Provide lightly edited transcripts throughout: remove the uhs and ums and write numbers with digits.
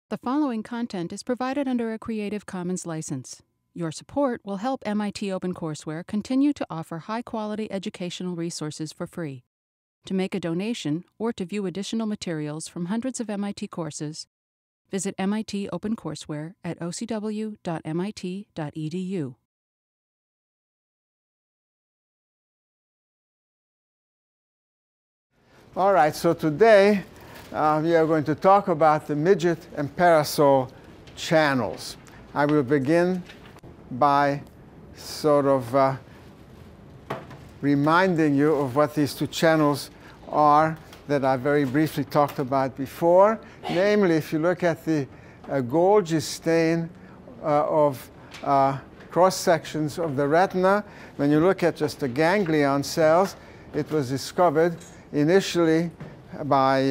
The following content is provided under a Creative Commons license. Your support will help MIT OpenCourseware continue to offer high-quality educational resources for free. To make a donation or to view additional materials from hundreds of MIT courses, visit MIT OpenCourseware at ocw.mit.edu. All right, so today we are going to talk about the Midget and Parasol channels. I will begin by sort of reminding you of what these two channels are that I very briefly talked about before. Namely, if you look at the Golgi stain of cross-sections of the retina, when you look at just the ganglion cells, it was discovered initially by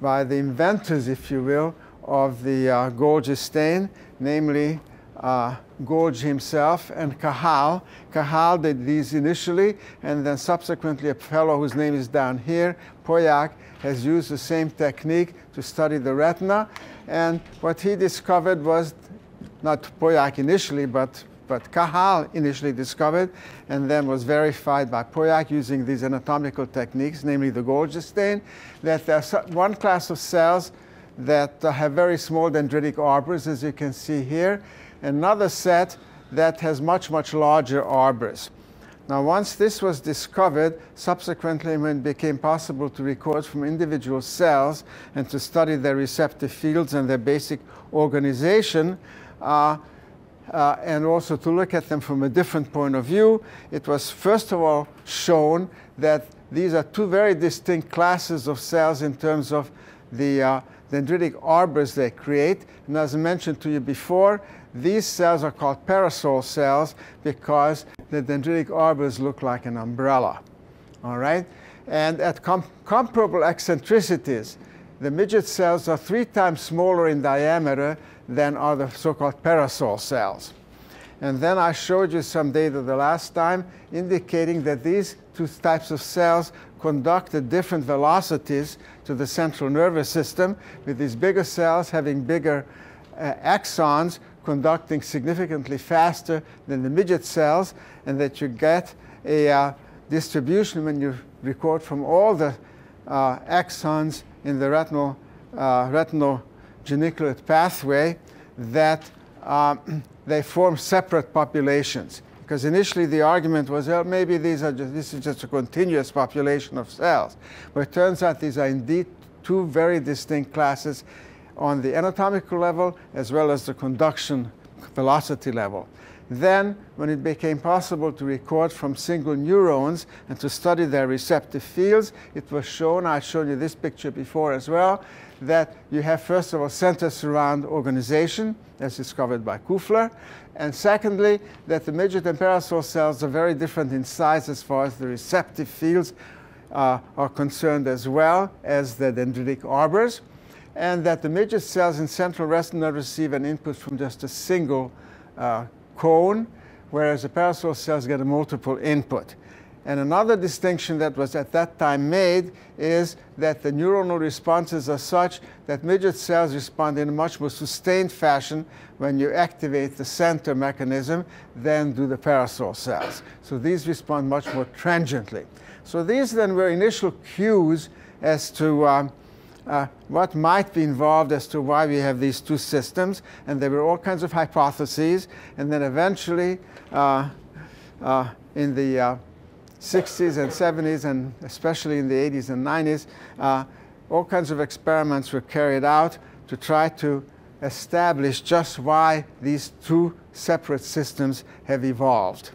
the inventors, if you will, of the Golgi stain, namely Golgi himself and Cajal. Cajal did these initially, and then subsequently a fellow whose name is down here, Poyac, has used the same technique to study the retina. And what he discovered was, not Poyac initially, but Cajal initially discovered, and then was verified by Poyac using these anatomical techniques, namely the Golgi stain, that there's one class of cells that have very small dendritic arbors, as you can see here, another set that has much, much larger arbors. Now, once this was discovered, subsequently when it became possible to record from individual cells and to study their receptive fields and their basic organization, and also to look at them from a different point of view, it was first of all shown that these are two very distinct classes of cells in terms of the dendritic arbors they create. And as I mentioned to you before, these cells are called parasol cells because the dendritic arbors look like an umbrella. All right? And at comparable eccentricities, the midget cells are 3 times smaller in diameter than are the so-called parasol cells. And then I showed you some data the last time indicating that these two types of cells conduct at different velocities to the central nervous system, with these bigger cells having bigger axons conducting significantly faster than the midget cells, and that you get a distribution when you record from all the axons in the retinal geniculate pathway, that they form separate populations. Because initially the argument was, well, maybe this is just a continuous population of cells. But it turns out these are indeed two very distinct classes on the anatomical level as well as the conduction velocity level. Then, when it became possible to record from single neurons and to study their receptive fields, it was shown, I've shown you this picture before as well, that you have, first of all, center-surround organization, as discovered by Kufler, and secondly, that the midget and parasol cells are very different in size as far as the receptive fields are concerned, as well as the dendritic arbors, and that the midget cells in central retina receive an input from just a single cone, whereas the parasol cells get a multiple input. And another distinction that was at that time made is that the neuronal responses are such that midget cells respond in a much more sustained fashion when you activate the center mechanism than do the parasol cells. So these respond much more transiently. So these then were initial cues as to what might be involved as to why we have these two systems. And there were all kinds of hypotheses. And then eventually, in the 60s and 70s, and especially in the 80s and 90s, all kinds of experiments were carried out to try to establish just why these two separate systems have evolved.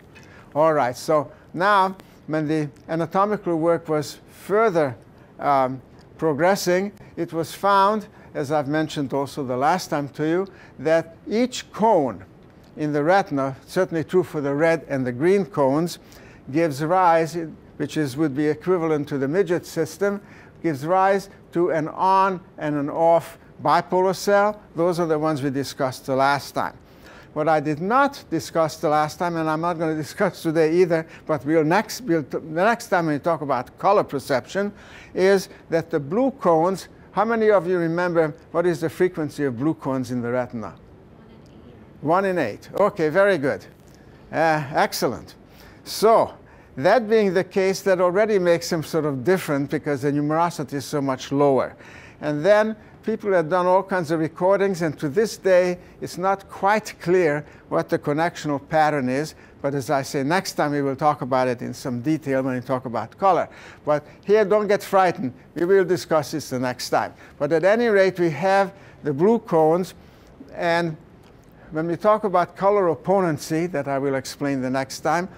All right, so now when the anatomical work was further progressing, it was found, as I've mentioned also the last time to you, that each cone in the retina, certainly true for the red and the green cones, gives rise, which would be equivalent to the midget system, gives rise to an on and an off bipolar cell. Those are the ones we discussed the last time. What I did not discuss the last time, and I'm not going to discuss today either, but the next time we talk about color perception, is that the blue cones How many of you remember what is the frequency of blue cones in the retina? 1 in 8. Okay, very good. Excellent. So that being the case, that already makes them sort of different because the numerosity is so much lower. And then people have done all kinds of recordings, and to this day, it's not quite clear what the connectional pattern is. But as I say, next time we will talk about it in some detail when we talk about color. But here, don't get frightened. We will discuss this the next time. But at any rate, we have the blue cones. And when we talk about color opponency, that I will explain the next time,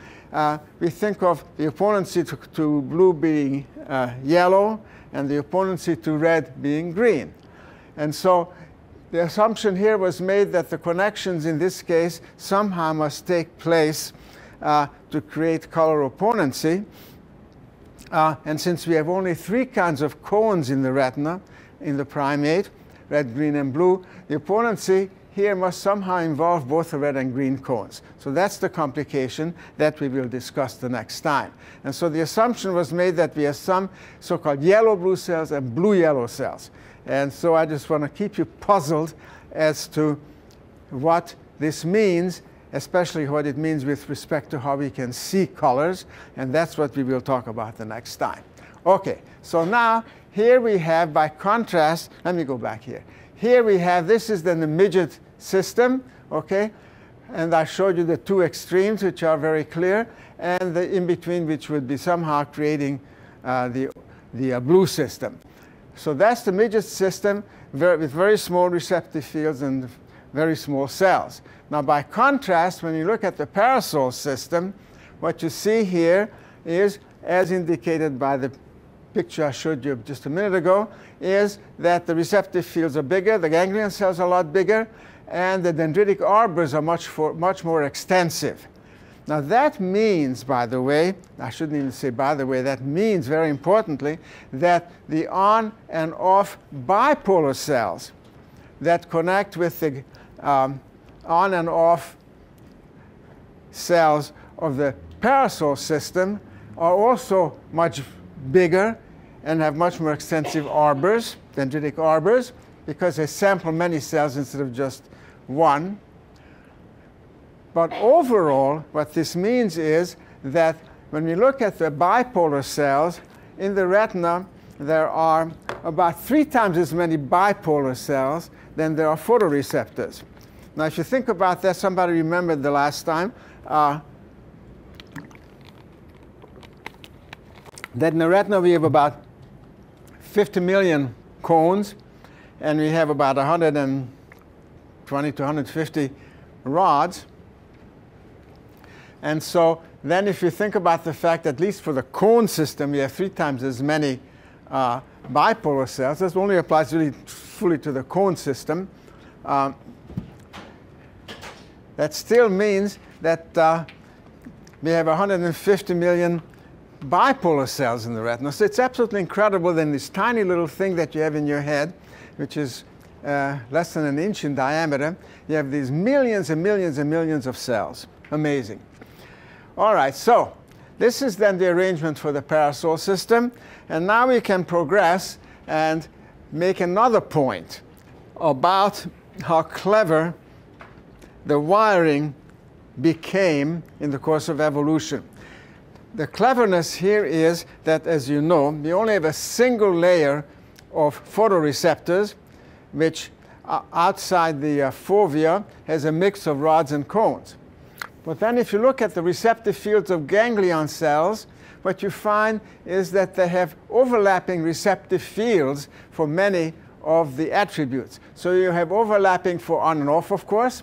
we think of the opponency to blue being yellow and the opponency to red being green. And so the assumption here was made that the connections in this case somehow must take place to create color opponency. And since we have only 3 kinds of cones in the retina, in the primate, red, green, and blue, the opponency here must somehow involve both the red and green cones. So that's the complication that we will discuss the next time. And so the assumption was made that we have some so-called yellow-blue cells and blue-yellow cells. And so I just want to keep you puzzled as to what this means, especially what it means with respect to how we can see colors. And that's what we will talk about the next time. OK, so now here we have, by contrast, let me go back here. Here we have, this is then the midget system, OK? And I showed you the 2 extremes, which are very clear, and the in-between, which would be somehow creating the blue system. So that's the midget system with very small receptive fields and very small cells. Now, by contrast, when you look at the parasol system, what you see here is, as indicated by the picture I showed you just a minute ago, is that the receptive fields are bigger, the ganglion cells are a lot bigger, and the dendritic arbors are much more extensive. Now that means, by the way, I shouldn't even say by the way, that means very importantly that the on and off bipolar cells that connect with the on and off cells of the parasol system are also much bigger and have much more extensive arbors, dendritic arbors, because they sample many cells instead of just one. But overall, what this means is that when we look at the bipolar cells, in the retina, there are about 3 times as many bipolar cells than there are photoreceptors. Now, if you think about that, somebody remembered the last time, that in the retina we have about 50 million cones, and we have about 120 to 150 rods. And so then if you think about the fact that at least for the cone system, we have 3 times as many bipolar cells. This only applies really fully to the cone system. That still means that we have 150 million bipolar cells in the retina. So it's absolutely incredible that in this tiny little thing that you have in your head, which is less than an inch in diameter, you have these millions and millions and millions of cells. Amazing. All right, so this is then the arrangement for the parasol system. And now we can progress and make another point about how clever the wiring became in the course of evolution. The cleverness here is that, as you know, we only have a single layer of photoreceptors, which outside the fovea has a mix of rods and cones. But then if you look at the receptive fields of ganglion cells, what you find is that they have overlapping receptive fields for many of the attributes. So you have overlapping for on and off, of course,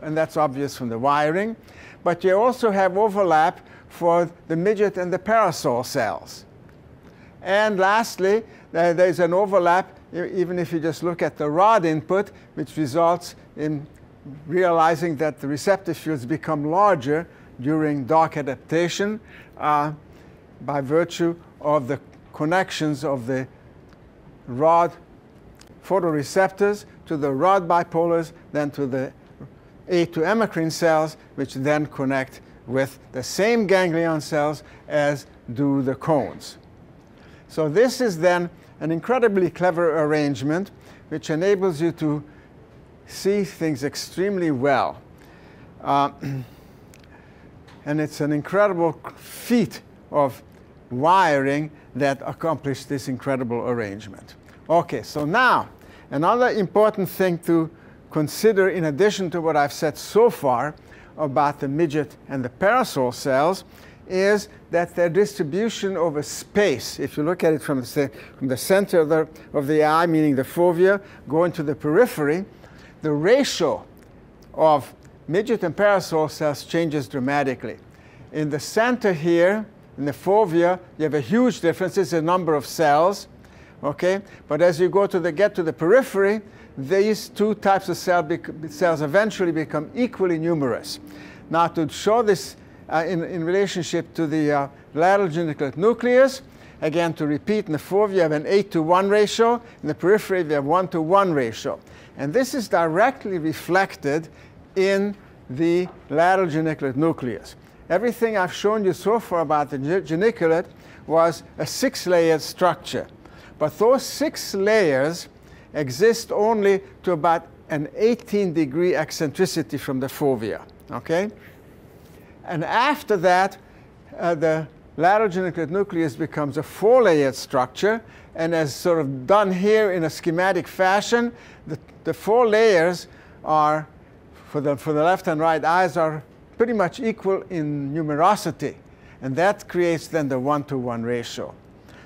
and that's obvious from the wiring. But you also have overlap for the midget and the parasol cells. And lastly, there's an overlap, even if you just look at the rod input, which results in realizing that the receptive fields become larger during dark adaptation by virtue of the connections of the rod photoreceptors to the rod bipolars, then to the A to hemacrine cells, which then connect with the same ganglion cells as do the cones. So this is then an incredibly clever arrangement which enables you to see things extremely well. And it's an incredible feat of wiring that accomplished this incredible arrangement. Okay, so now another important thing to consider, in addition to what I've said so far about the midget and the parasol cells, is that their distribution over space, if you look at it from the center of the eye, meaning the fovea, going to the periphery, the ratio of midget and parasol cells changes dramatically. In the center here, in the fovea, you have a huge difference. It's a number of cells, okay? But as you get to the periphery, these two types of cells eventually become equally numerous. Now, to show this in relationship to the lateral geniculate nucleus, again, to repeat, in the fovea, you have an 8:1 ratio. In the periphery, we have 1:1 ratio. And this is directly reflected in the lateral geniculate nucleus. Everything I've shown you so far about the geniculate was a 6-layered structure. But those 6 layers exist only to about an 18-degree eccentricity from the fovea. Okay? And after that, the lateral geniculate nucleus becomes a 4-layered structure. And as sort of done here in a schematic fashion, the 4 layers are, for the left and right eyes, are pretty much equal in numerosity. And that creates then the 1:1 ratio.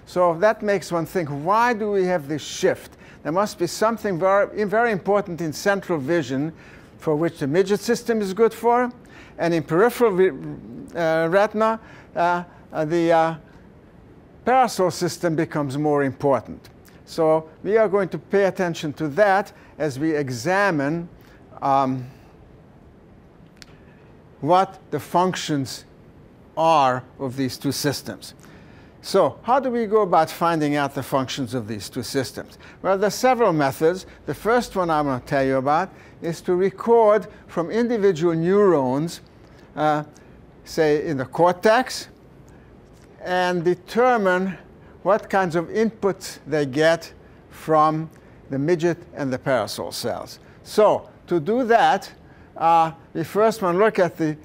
So that makes one think, why do we have this shift? There must be something very important in central vision for which the midget system is good for. And in peripheral retina, the parasol system becomes more important. So we are going to pay attention to that as we examine what the functions are of these two systems. So how do we go about finding out the functions of these two systems? Well, there are several methods. The first one I'm going to tell you about is to record from individual neurons, say in the cortex, and determine what kinds of inputs they get from the midget and the parasol cells. So to do that, we first want to look at the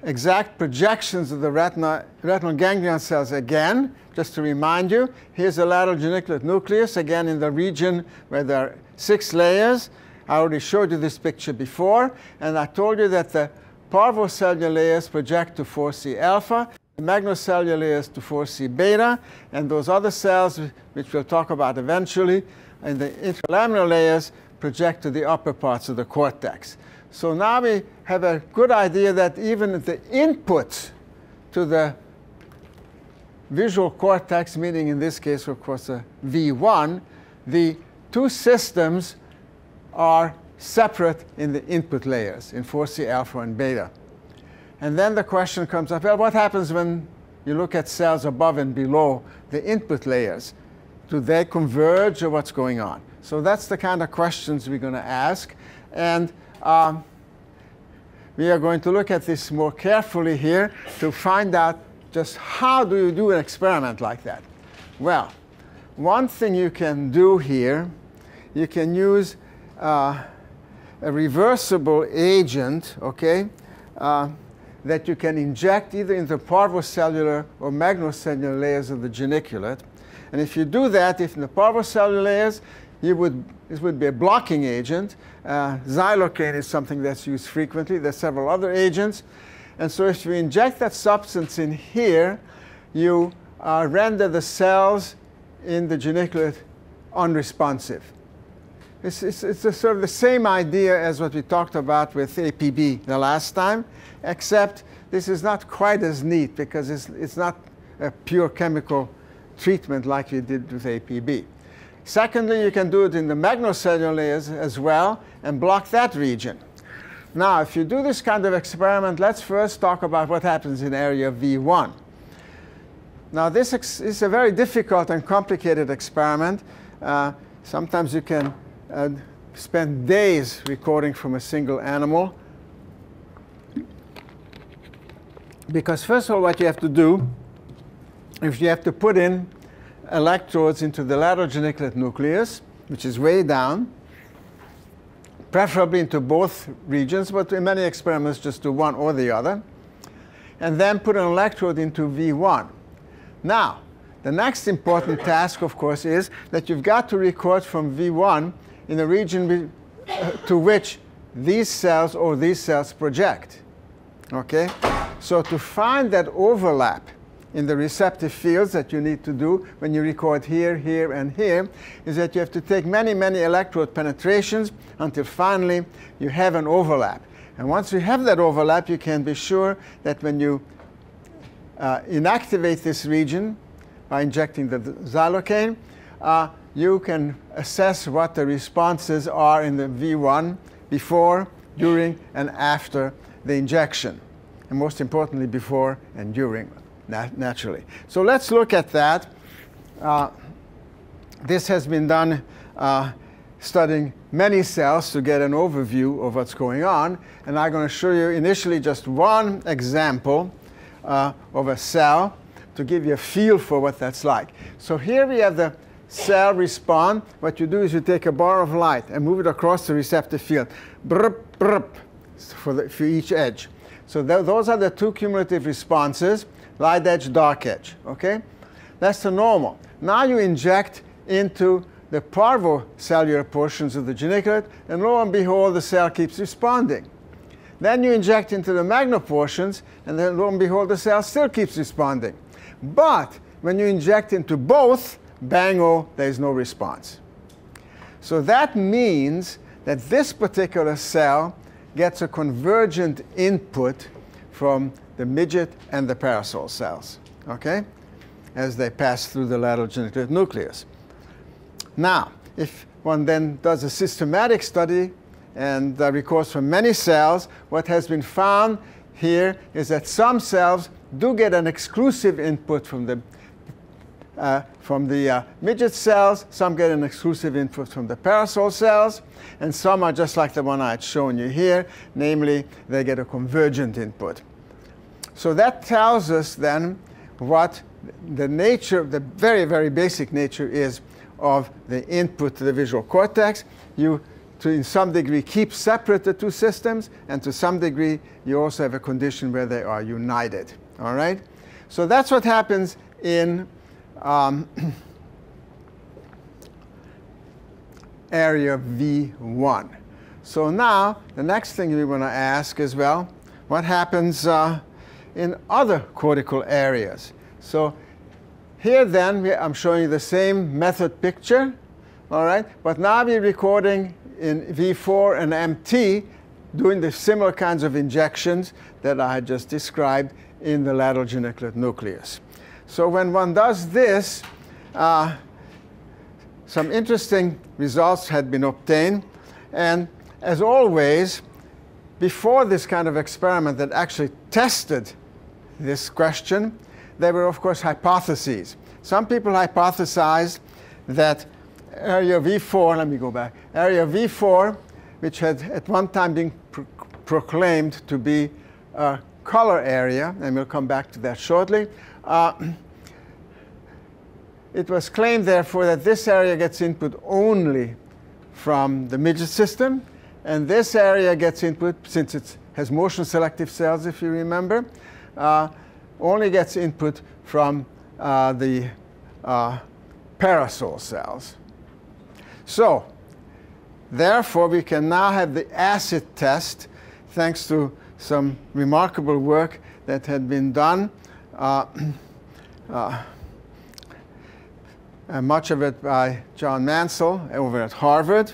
exact projections of the retinal ganglion cells again. Just to remind you, here's the lateral geniculate nucleus, again in the region where there are 6 layers. I already showed you this picture before, and I told you that the parvocellular layers project to 4C alpha, the magnocellular layers to 4C beta, and those other cells, which we'll talk about eventually, and the interlaminar layers project to the upper parts of the cortex. So now we have a good idea that even the input to the visual cortex, meaning in this case, of course, a V1, the two systems are separate in the input layers, in 4C alpha and beta. And then the question comes up, well, what happens when you look at cells above and below the input layers? Do they converge, or what's going on? So that's the kind of questions we're going to ask. And we are going to look at this more carefully here to find out just how do you do an experiment like that. Well, one thing you can do here, you can use a reversible agent, okay, that you can inject either in the parvocellular or magnocellular layers of the geniculate. And if you do that, if in the parvocellular layers, it would be a blocking agent. Xylocaine is something that's used frequently. There are several other agents. And so if you inject that substance in here, you render the cells in the geniculate unresponsive. It's sort of the same idea as what we talked about with APB the last time, except this is not quite as neat because it's not a pure chemical treatment like we did with APB. Secondly, you can do it in the magnocellular layers as well and block that region. Now, if you do this kind of experiment, let's first talk about what happens in area V1. Now, this is a very difficult and complicated experiment. Sometimes you can spend days recording from a single animal. Because first of all, what you have to do is you have to put in electrodes into the lateral geniculate nucleus, which is way down, preferably into both regions, but in many experiments just do one or the other, and then put an electrode into V1. Now, the next important task, of course, is that you've got to record from V1 in the region to which these cells or these cells project. Okay? So to find that overlap in the receptive fields that you need to do when you record here, here, and here, is that you have to take many, many electrode penetrations until finally you have an overlap. And once you have that overlap, you can be sure that when you inactivate this region by injecting the xylocaine, you can assess what the responses are in the V1 before, during, and after the injection. And most importantly, before and during, naturally. So let's look at that. This has been done studying many cells to get an overview of what's going on. And I'm going to show you initially just one example of a cell to give you a feel for what that's like. So here we have the cell respond. What you do is you take a bar of light and move it across the receptive field. Brrp, brrp, for each edge. So those are the two cumulative responses, light edge, dark edge. Okay? That's the normal. Now you inject into the parvocellular portions of the geniculate, and lo and behold, the cell keeps responding. Then you inject into the magno portions, and then lo and behold, the cell still keeps responding. But when you inject into both, bang-o, there is no response. So that means that this particular cell gets a convergent input from the midget and the parasol cells, okay, as they pass through the lateral geniculate nucleus. Now, if one then does a systematic study and records from many cells, what has been found here is that some cells do get an exclusive input from the midget cells, some get an exclusive input from the parasol cells, and some are just like the one I had shown you here, namely they get a convergent input. So that tells us then what the nature, the very, very basic nature is of the input to the visual cortex. You, in some degree, keep separate the two systems, and to some degree, you also have a condition where they are united. All right? So that's what happens in area V1. So now, the next thing we want to ask is, well, what happens in other cortical areas? So here then, I'm showing you the same method picture, all right? But now we're recording in V4 and MT, doing the similar kinds of injections that I had just described in the lateral geniculate nucleus. So when one does this, some interesting results had been obtained. And as always, before this kind of experiment that actually tested this question, there were, of course, hypotheses. Some people hypothesized that area V4, let me go back, area V4, which had at one time been proclaimed to be a color area, and we'll come back to that shortly. It was claimed, therefore, that this area gets input only from the midget system, and this area gets input, since it has motion selective cells, if you remember, only gets input from the parasol cells. So, therefore, we can now have the acid test, thanks to some remarkable work that had been done, much of it by John Mansell over at Harvard,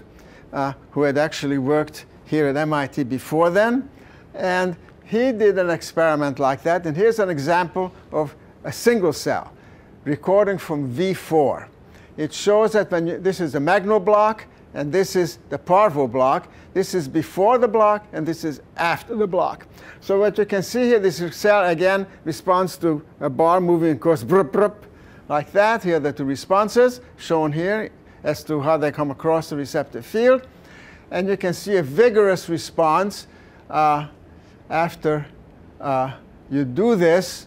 who had actually worked here at MIT before then. And he did an experiment like that. And here's an example of a single cell recording from V4. It shows that when this is the magno block, and this is the parvo block. This is before the block, and this is after the block. So what you can see here, this cell, again, responds to a bar moving, of course, brup, brup, like that. Here are the two responses shown here as to how they come across the receptive field. And you can see a vigorous response after you do this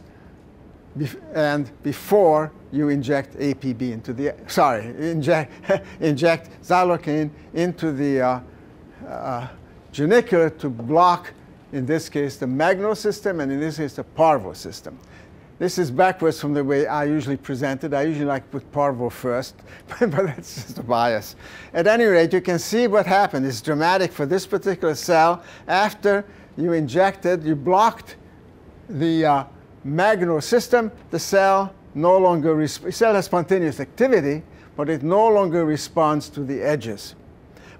and before you inject APB into the, inject xylocaine into the genicular to block, in this case, the magno system, and in this case, the parvo system. This is backwards from the way I usually present it. I usually like to put parvo first, but that's just a bias. At any rate, you can see what happened. It's dramatic for this particular cell. After you injected, you blocked the magno system, the cell no longer cell has spontaneous activity, but it no longer responds to the edges.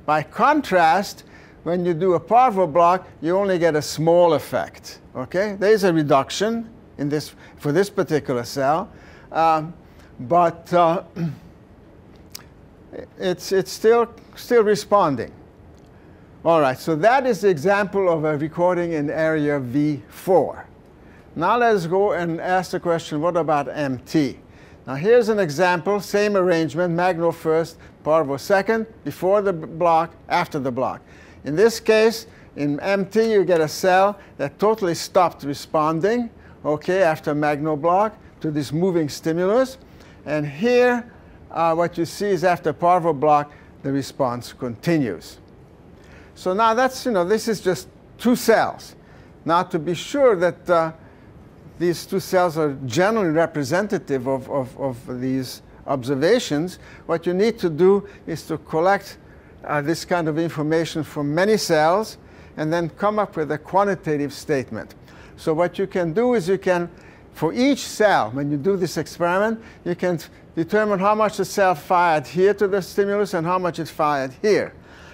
By contrast, when you do a parvo block, you only get a small effect. Okay? There is a reduction in this for this particular cell, but it's still responding. All right, so that is the example of a recording in area V4. Now let's go and ask the question, what about MT? Now here's an example, same arrangement, magno first, parvo second, before the block, after the block. In this case, in MT, you get a cell that totally stopped responding, okay, after magno block to this moving stimulus. And here, what you see is after parvo block, the response continues. So now that's, this is just two cells. Now to be sure that these two cells are generally representative of these observations, what you need to do is to collect this kind of information from many cells and then come up with a quantitative statement. So what you can do is you can, for each cell, when you do this experiment, you can determine how much the cell fired here to the stimulus and how much it fired here.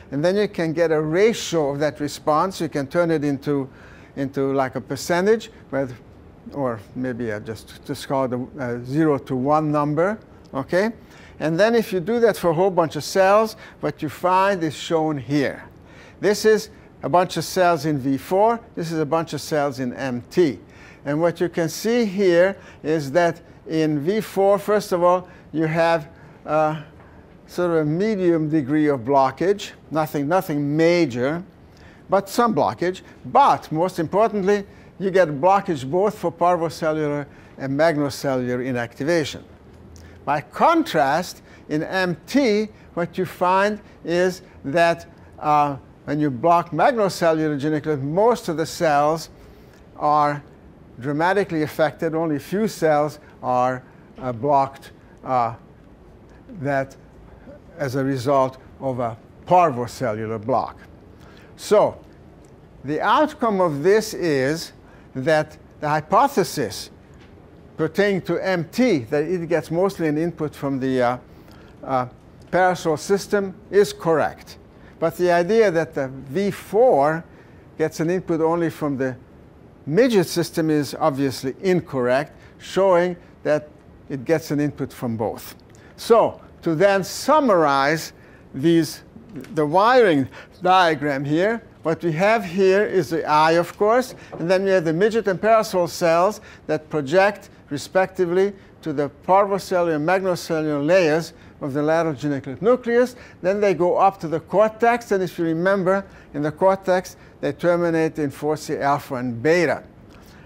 And then you can get a ratio of that response. You can turn it into like a percentage, or maybe just call it a 0 to 1 number. Okay? And then if you do that for a whole bunch of cells, what you find is shown here. This is a bunch of cells in V4. This is a bunch of cells in MT. And what you can see here is that in V4, first of all, you have sort of a medium degree of blockage, nothing major, but some blockage. But most importantly, you get blockage both for parvocellular and magnocellular inactivation. By contrast, in MT, what you find is that when you block magnocellular geniculate, most of the cells are dramatically affected. Only a few cells are blocked that as a result of a parvocellular block. So the outcome of this is that the hypothesis pertaining to MT, that it gets mostly an input from the parasol system, is correct. But the idea that the V4 gets an input only from the midget system is obviously incorrect, showing that it gets an input from both. So to then summarize the wiring diagram here, what we have here is the eye, of course, and then we have the midget and parasol cells that project respectively to the parvocellular and magnocellular layers of the lateral geniculate nucleus. Then they go up to the cortex, and if you remember, in the cortex, they terminate in foci alpha and beta.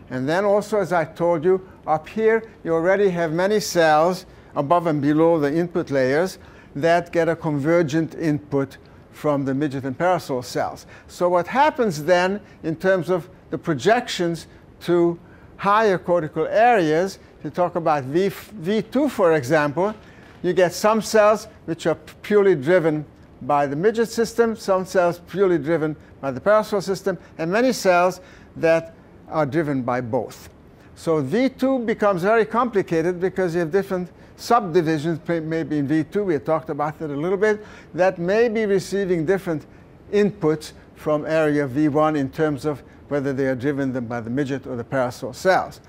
And then also, as I told you, up here, you already have many cells above and below the input layers that get a convergent input from the midget and parasol cells. So what happens then in terms of the projections to higher cortical areas, to talk about V2, for example, you get some cells which are purely driven by the midget system, some cells purely driven by the parasol system, and many cells that are driven by both. So V2 becomes very complicated because you have different subdivisions, maybe in V2, we had talked about it a little bit, that may be receiving different inputs from area V1 in terms of whether they are driven by the midget or the parasol cells.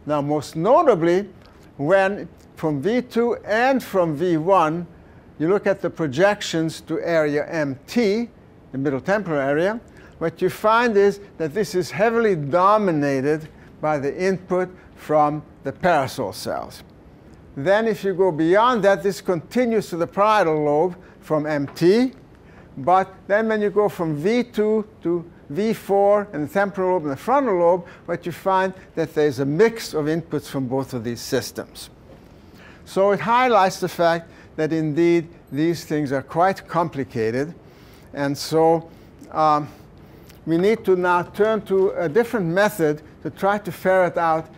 Now, most notably, when from V2 and from V1, you look at the projections to area MT, the middle temporal area, what you find is that this is heavily dominated by the input from the parasol cells. Then if you go beyond that, this continues to the parietal lobe from MT. But then when you go from V2 to V4 and the temporal lobe and the frontal lobe, what you find that there's a mix of inputs from both of these systems. So it highlights the fact that indeed these things are quite complicated. And so we need to now turn to a different method to try to ferret out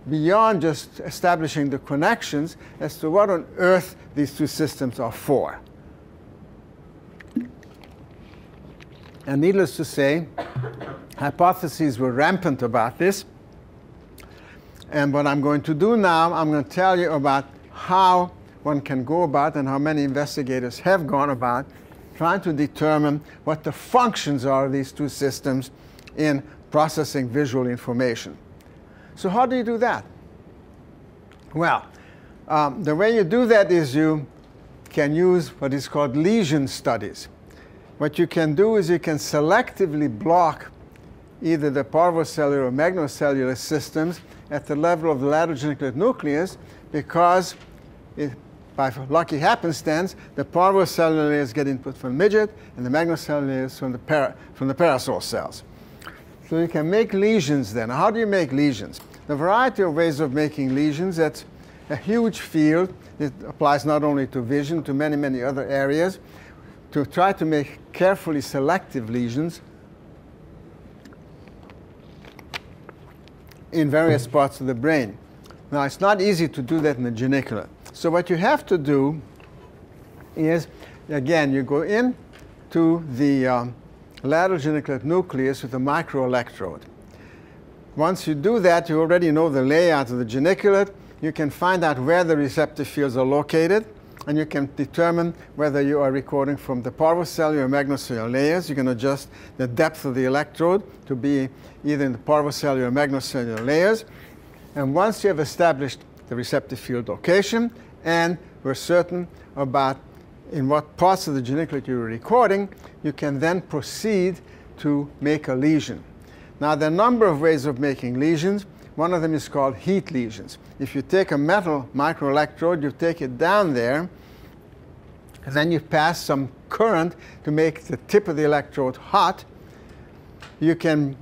beyond just establishing the connections as to what on earth these two systems are for. And needless to say, hypotheses were rampant about this. And what I'm going to do now, I'm going to tell you about how one can go about and how many investigators have gone about trying to determine what the functions are of these two systems in processing visual information. So how do you do that? Well, the way you do that is you can use what is called lesion studies. What you can do is you can selectively block either the parvocellular or magnocellular systems at the level of the lateral geniculate nucleus, because by lucky happenstance, the parvocellular layers get input from the midget and the magnocellular layers from the parasol cells. So you can make lesions then. How do you make lesions? The variety of ways of making lesions, that's a huge field. It applies not only to vision, to many, many other areas. To try to make carefully selective lesions in various parts of the brain. Now, it's not easy to do that in the geniculate. So what you have to do is, again, you go into the lateral geniculate nucleus with a microelectrode. Once you do that, you already know the layout of the geniculate. You can find out where the receptive fields are located, and you can determine whether you are recording from the parvocellular or magnocellular layers. You can adjust the depth of the electrode to be either in the parvocellular or magnocellular layers. And once you have established the receptive field location and we're certain about in what parts of the geniculate you're recording, you can then proceed to make a lesion. Now, there are a number of ways of making lesions. One of them is called heat lesions. If you take a metal microelectrode, you take it down there, and then you pass some current to make the tip of the electrode hot. You can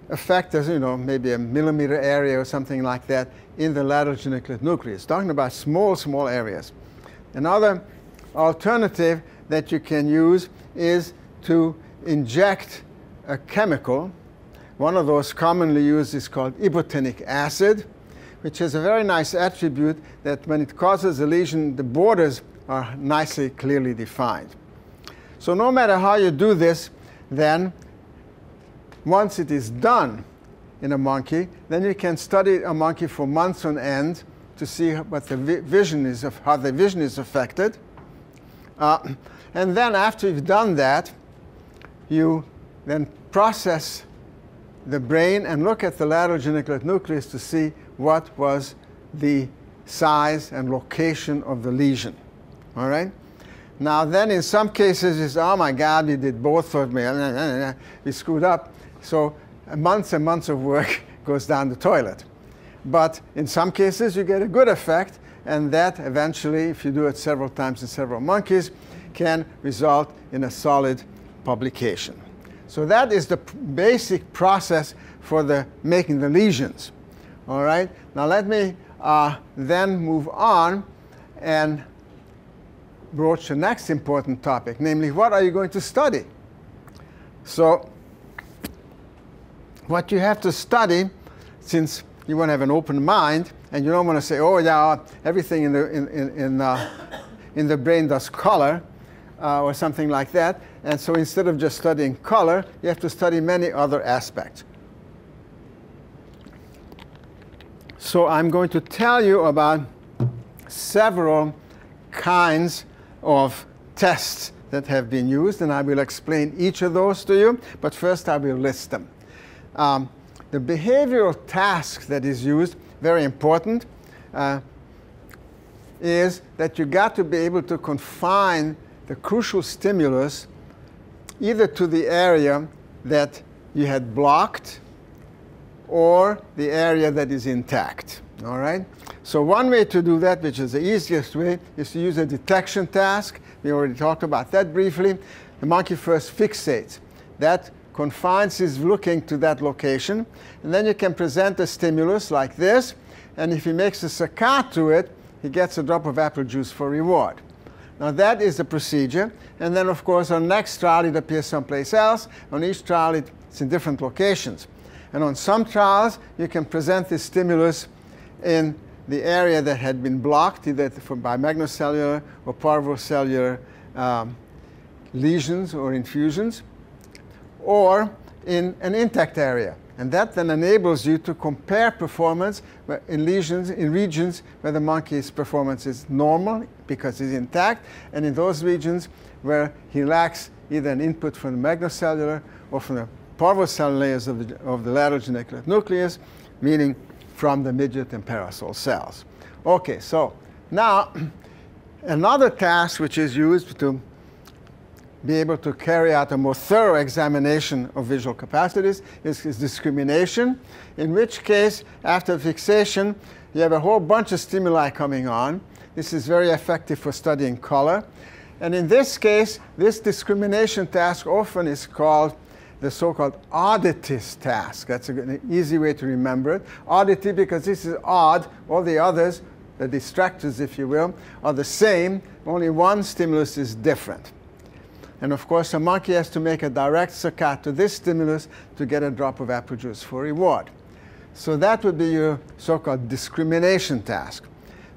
affect, as you know, maybe a millimeter area or something like that in the lateral geniculate nucleus. Talking about small, small areas. Another alternative that you can use is to inject a chemical. One of those commonly used is called ibotenic acid, which has a very nice attribute that when it causes a lesion, the borders are nicely, clearly defined. So no matter how you do this, then once it is done in a monkey, then you can study a monkey for months on end to see what the vision is, how the vision is affected. And then after you've done that, you then process the brain and look at the lateral geniculate nucleus to see what was the size and location of the lesion. All right? Now then in some cases it's, oh my God, we did both of me, we screwed up. So months and months of work goes down the toilet. But in some cases you get a good effect, and that eventually, if you do it several times in several monkeys, can result in a solid publication. So that is the basic process for making the lesions. All right? Now let me then move on and broach the next important topic, namely, what are you going to study? So what you have to study, since you want to have an open mind, and you don't want to say, oh yeah, everything in the brain does color, or something like that. And so instead of just studying color, you have to study many other aspects. So I'm going to tell you about several kinds of tests that have been used, and I will explain each of those to you, but first I will list them. The behavioral task that is used, very important, is that you got to be able to confine the crucial stimulus either to the area that you had blocked or the area that is intact. All right? So one way to do that, which is the easiest way, is to use a detection task. We already talked about that briefly. The monkey first fixates. That confines his looking to that location. And then you can present a stimulus like this. And if he makes a saccade to it, he gets a drop of apple juice for reward. Now that is the procedure. And then, of course, on next trial, it appears someplace else. On each trial, it's in different locations. And on some trials, you can present this stimulus in the area that had been blocked, either by magnocellular or parvocellular lesions or infusions, or in an intact area. And that then enables you to compare performance in lesions, in regions where the monkey's performance is normal because it's intact, and in those regions where he lacks either an input from the magnocellular or from the parvocellular layers of the lateral geniculate nucleus, meaning from the midget and parasol cells. Okay, so now another task which is used to be able to carry out a more thorough examination of visual capacities is discrimination, in which case, after fixation, you have a whole bunch of stimuli coming on. This is very effective for studying color. And in this case, this discrimination task often is called the so-called oddity task. That's an easy way to remember it. Oddity because this is odd. All the others, the distractors, if you will, are the same. Only one stimulus is different. And of course, a monkey has to make a direct saccade to this stimulus to get a drop of apple juice for reward. So that would be your so-called discrimination task.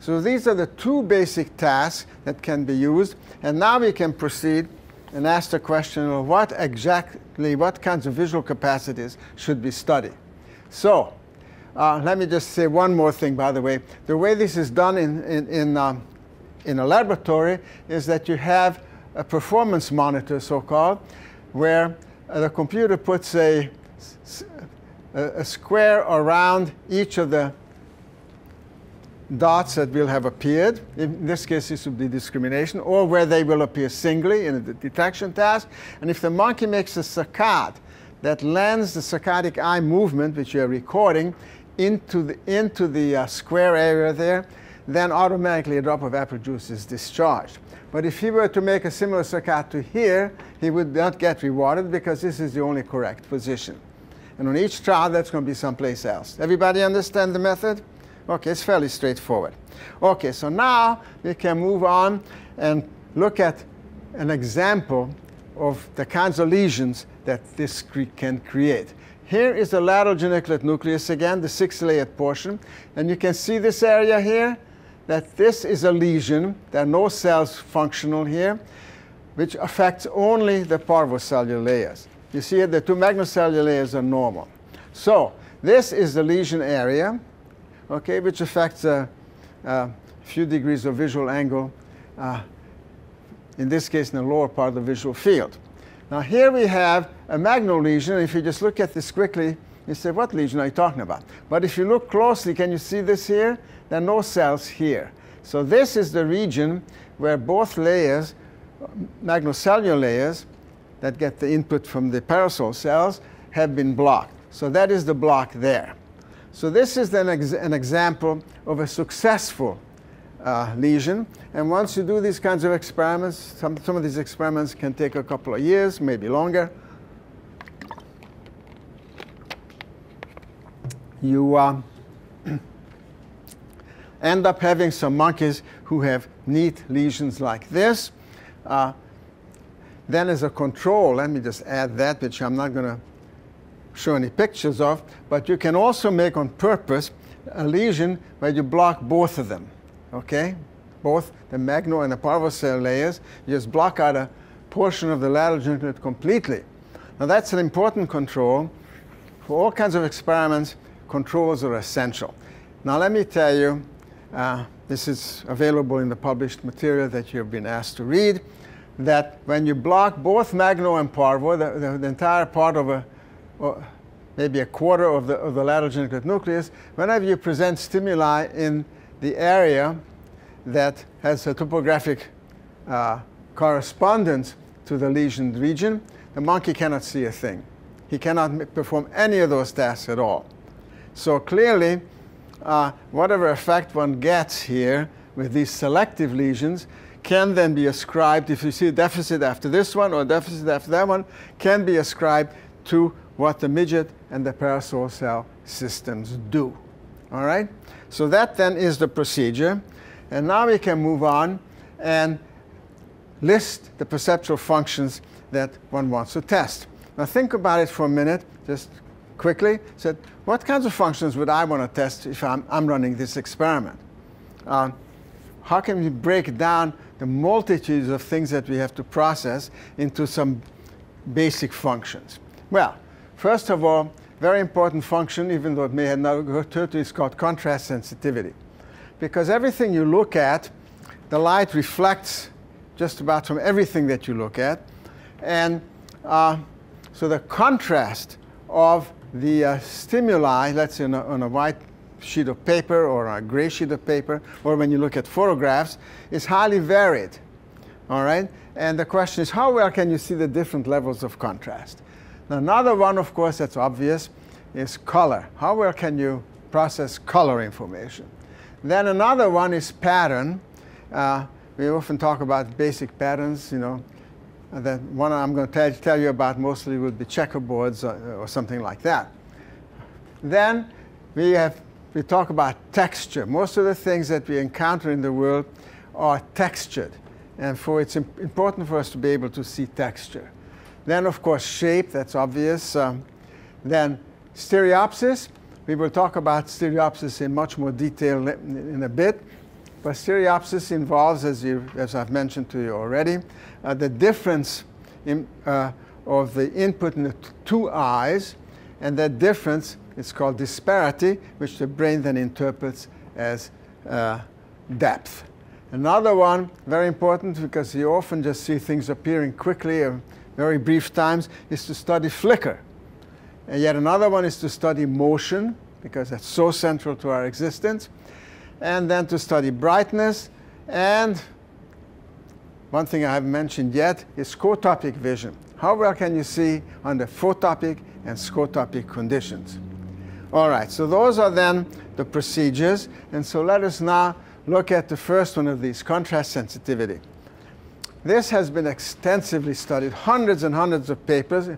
So these are the two basic tasks that can be used. And now we can proceed and ask the question of what kinds of visual capacities should be studied. So let me just say one more thing, by the way. The way this is done in a laboratory is that you have a performance monitor, so-called, where the computer puts a square around each of the dots that will have appeared. In this case, this would be discrimination, or where they will appear singly in a detection task. And if the monkey makes a saccade that lands the saccadic eye movement, which you're recording, into the square area there, then automatically a drop of apple juice is discharged. But if he were to make a similar saccade to here, he would not get rewarded because this is the only correct position. And on each trial, that's going to be someplace else. Everybody understand the method? Okay, it's fairly straightforward. Okay, so now we can move on and look at an example of the kinds of lesions that this can create. Here is the lateral geniculate nucleus again, the 6-layered portion. And you can see this area here, that this is a lesion. There are no cells functional here, which affects only the parvocellular layers. You see here the two magnocellular layers are normal. So this is the lesion area, okay, which affects a few degrees of visual angle, in this case in the lower part of the visual field. Now here we have a magno lesion. If you just look at this quickly, you say, what lesion are you talking about? But if you look closely, can you see this here? There are no cells here. So this is the region where both layers, magnocellular layers, that get the input from the parasol cells, have been blocked. So that is the block there. So this is then an example of a successful lesion. And once you do these kinds of experiments, some of these experiments can take a couple of years, maybe longer. You end up having some monkeys who have neat lesions like this. Then as a control, let me just add that, which I'm not going to show any pictures of, but you can also make on purpose a lesion where you block both of them, okay? Both the magno and the parvocellular layers. You just block out a portion of the lateral geniculate completely. Now that's an important control. For all kinds of experiments, controls are essential. Now let me tell you, this is available in the published material that you've been asked to read, that when you block both magno and parvo, the entire part of maybe a quarter of the lateral geniculate nucleus, whenever you present stimuli in the area that has a topographic correspondence to the lesioned region, the monkey cannot see a thing. He cannot perform any of those tasks at all. So clearly, whatever effect one gets here with these selective lesions can then be ascribed, if you see a deficit after this one or a deficit after that one, can be ascribed to what the midget and the parasol cell systems do. All right? So that then is the procedure. And now we can move on and list the perceptual functions that one wants to test. Now think about it for a minute, just quickly. So what kinds of functions would I want to test if I'm running this experiment? How can we break down the multitudes of things that we have to process into some basic functions? Well, first of all, very important function, even though it may have not occurred to you, is called contrast sensitivity. Because everything you look at, the light reflects just about from everything that you look at. And so the contrast of the stimuli, let's say on a white sheet of paper or a gray sheet of paper, or when you look at photographs, is highly varied. All right? And the question is, how well can you see the different levels of contrast? Now, another one, of course, that's obvious, is color. How well can you process color information? Then another one is pattern. We often talk about basic patterns, you know. The one I'm going to tell you about mostly would be checkerboards or something like that. Then we talk about texture. Most of the things that we encounter in the world are textured. And it's important for us to be able to see texture. Then, of course, shape, that's obvious. Then stereopsis. We will talk about stereopsis in much more detail in a bit. But stereopsis involves, as I've mentioned to you already, the difference of the input in the two eyes. And that difference is called disparity, which the brain then interprets as depth. Another one, very important, because you often just see things appearing quickly or very brief times, is to study flicker. And yet another one is to study motion, because that's so central to our existence. And then to study brightness. And one thing I haven't mentioned yet is scotopic vision. How well can you see under photopic and scotopic conditions? All right, so those are then the procedures. And so let us now look at the first one of these, contrast sensitivity. This has been extensively studied, hundreds and hundreds of papers,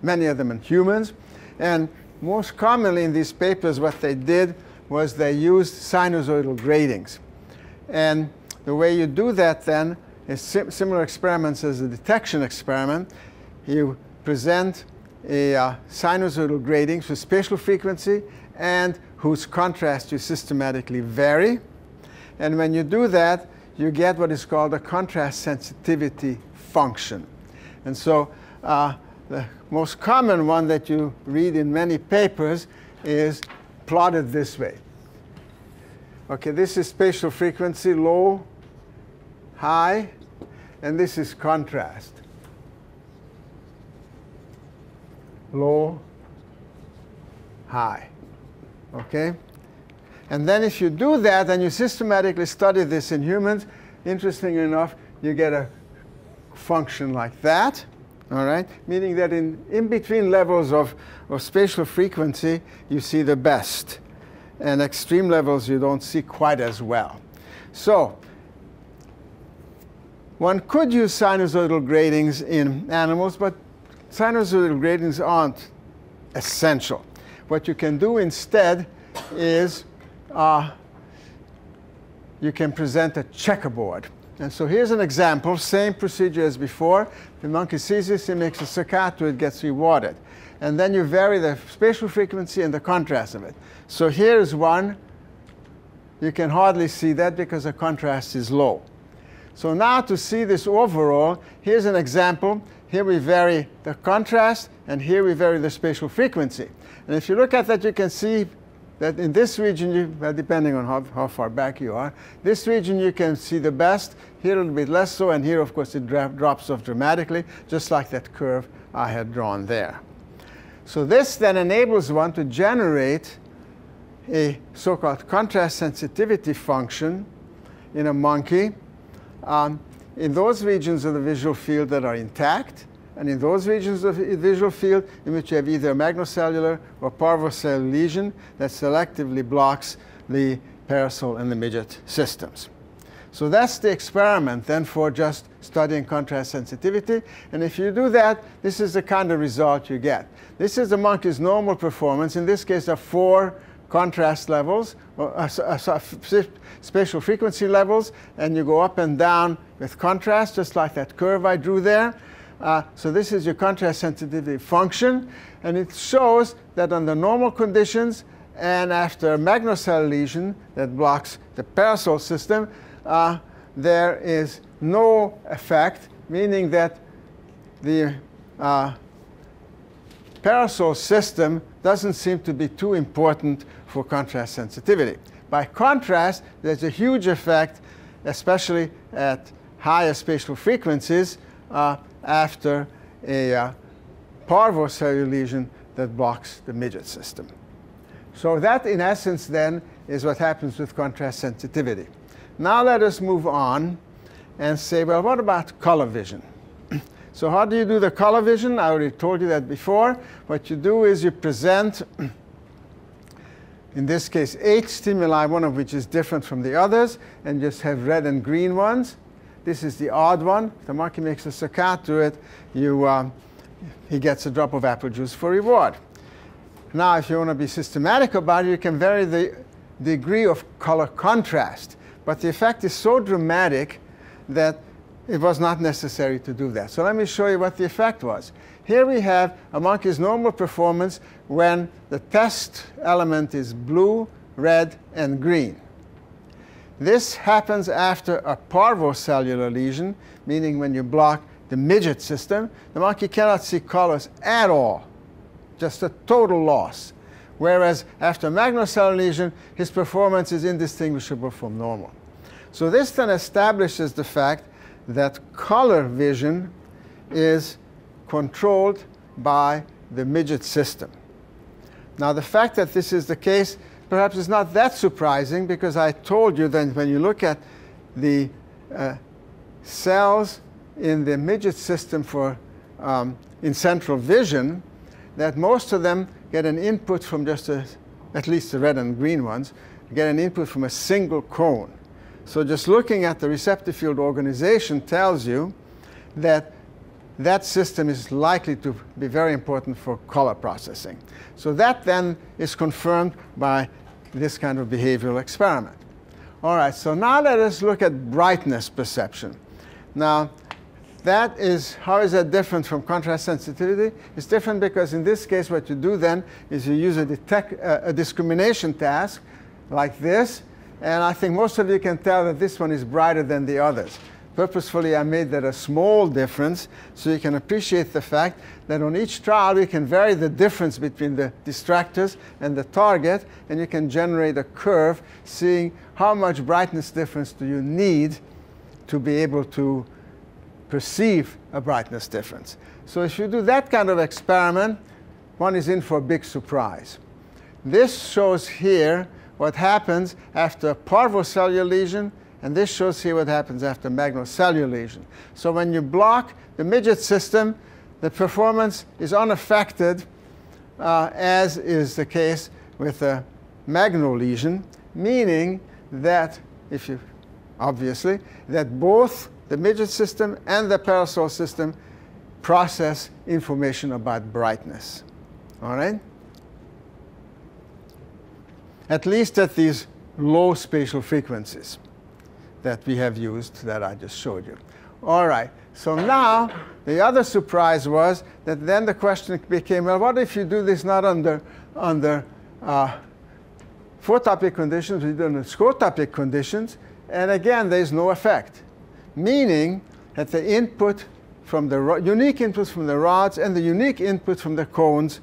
many of them in humans. And most commonly in these papers, what they did was they used sinusoidal gratings. And the way you do that then is similar experiments as the detection experiment. You present a sinusoidal grating for spatial frequency and whose contrast you systematically vary. And when you do that, you get what is called a contrast sensitivity function. And so the most common one that you read in many papers is plotted this way. Okay, this is spatial frequency, low, high, and this is contrast. Low, high. Okay? And then if you do that and you systematically study this in humans, interestingly enough, you get a function like that. All right? Meaning that in between levels of spatial frequency, you see the best. And extreme levels you don't see quite as well. So one could use sinusoidal gratings in animals, but sinusoidal gratings aren't essential. What you can do instead is you can present a checkerboard. And so here's an example, same procedure as before. The monkey sees this, he makes a staccato, it gets rewarded. And then you vary the spatial frequency and the contrast of it. So here's one. You can hardly see that because the contrast is low. So now to see this overall, here's an example. Here we vary the contrast, and here we vary the spatial frequency. And if you look at that, you can see that in this region, well, depending on how far back you are, this region you can see the best, here a little bit less so, and here, of course, it drops off dramatically, just like that curve I had drawn there. So this then enables one to generate a so-called contrast sensitivity function in a monkey in those regions of the visual field that are intact, and in those regions of the visual field in which you have either a magnocellular or parvocellular lesion that selectively blocks the parasol and the midget systems. So that's the experiment then for just studying contrast sensitivity. And if you do that, this is the kind of result you get. This is the monkey's normal performance. In this case, there are 4 contrast levels, spatial frequency levels, and you go up and down with contrast, just like that curve I drew there. So this is your contrast sensitivity function, and it shows that under normal conditions and after a magnocellular lesion that blocks the parasol system, there is no effect, meaning that the parasol system doesn't seem to be too important for contrast sensitivity. By contrast, there's a huge effect, especially at higher spatial frequencies, after a parvocellular lesion that blocks the midget system. So that, in essence, then, is what happens with contrast sensitivity. Now let us move on and say, well, what about color vision? So how do you do the color vision? I already told you that before. What you do is you present, in this case, 8 stimuli, one of which is different from the others, and just have red and green ones. This is the odd one. If the monkey makes a saccade to it, he gets a drop of apple juice for reward. Now, if you want to be systematic about it, you can vary the degree of color contrast. But the effect is so dramatic that it was not necessary to do that. So let me show you what the effect was. Here we have a monkey's normal performance when the test element is blue, red, and green. This happens after a parvocellular lesion, meaning when you block the midget system, the monkey cannot see colors at all, just a total loss. Whereas after a magnocellular lesion, his performance is indistinguishable from normal. So this then establishes the fact that color vision is controlled by the midget system. Now, the fact that this is the case perhaps is not that surprising, because I told you that when you look at the cells in the midget system for in central vision, that most of them get an input from just at least the red and green ones, get an input from a single cone. So just looking at the receptive field organization tells you that that system is likely to be very important for color processing. So that then is confirmed by this kind of behavioral experiment. All right, so now let us look at brightness perception. Now, that is, how is that different from contrast sensitivity? It's different because in this case what you do then is you use a discrimination task like this, and I think most of you can tell that this one is brighter than the others. Purposefully, I made that a small difference so you can appreciate the fact that on each trial we can vary the difference between the distractors and the target, and you can generate a curve seeing how much brightness difference do you need to be able to perceive a brightness difference. So if you do that kind of experiment, one is in for a big surprise. This shows here what happens after a parvocellular lesion, and this shows here what happens after magnocellular lesion. So when you block the midget system, the performance is unaffected, as is the case with a magno lesion, meaning that, obviously, that both the midget system and the parasol system process information about brightness. All right? At least at these low spatial frequencies that we have used that I just showed you. All right, so now the other surprise was that then the question became, well, what if you do this not under photopic conditions, we do it under scotopic conditions, and again, there is no effect. Meaning that the input from the unique inputs from the rods and the unique input from the cones